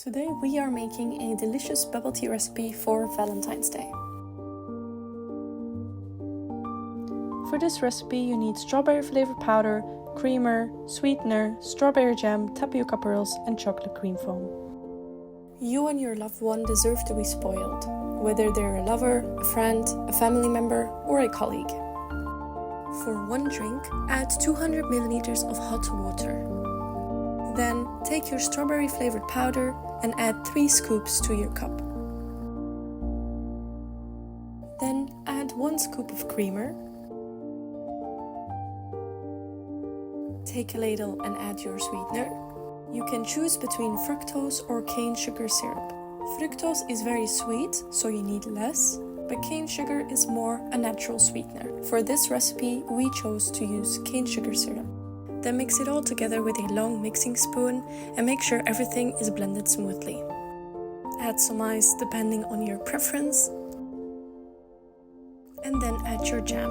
Today we are making a delicious bubble tea recipe for Valentine's Day. For this recipe you need strawberry flavored powder, creamer, sweetener, strawberry jam, tapioca pearls and chocolate cream foam. You and your loved one deserve to be spoiled, whether they're a lover, a friend, a family member or a colleague. For one drink, add 200 milliliters of hot water. Then take your strawberry flavored powder and add 3 scoops to your cup. Then add 1 scoop of creamer. Take a ladle and add your sweetener. You can choose between fructose or cane sugar syrup. Fructose is very sweet, so you need less, but cane sugar is more a natural sweetener. For this recipe, we chose to use cane sugar syrup. Then mix it all together with a long mixing spoon and make sure everything is blended smoothly. Add some ice depending on your preference. And then add your jam.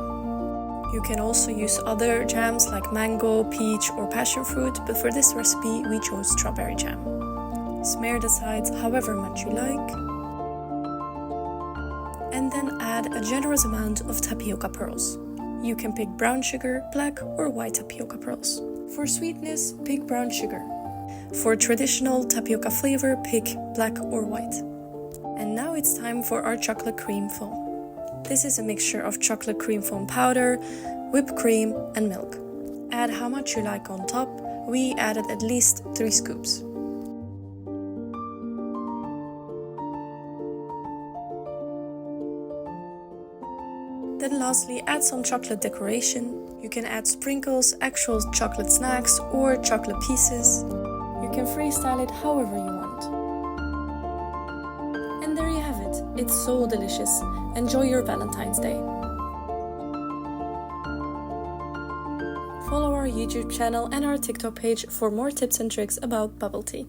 You can also use other jams like mango, peach or passion fruit, but for this recipe we chose strawberry jam. Smear the sides however much you like. And then add a generous amount of tapioca pearls. You can pick brown sugar, black or white tapioca pearls. For sweetness, pick brown sugar. For traditional tapioca flavor, pick black or white. And now it's time for our chocolate cream foam. This is a mixture of chocolate cream foam powder, whipped cream and milk. Add how much you like on top. We added at least 3 scoops. Then lastly, add some chocolate decoration. You can add sprinkles, actual chocolate snacks or chocolate pieces. You can freestyle it however you want. And there you have it. It's so delicious. Enjoy your Valentine's Day. Follow our YouTube channel and our TikTok page for more tips and tricks about bubble tea.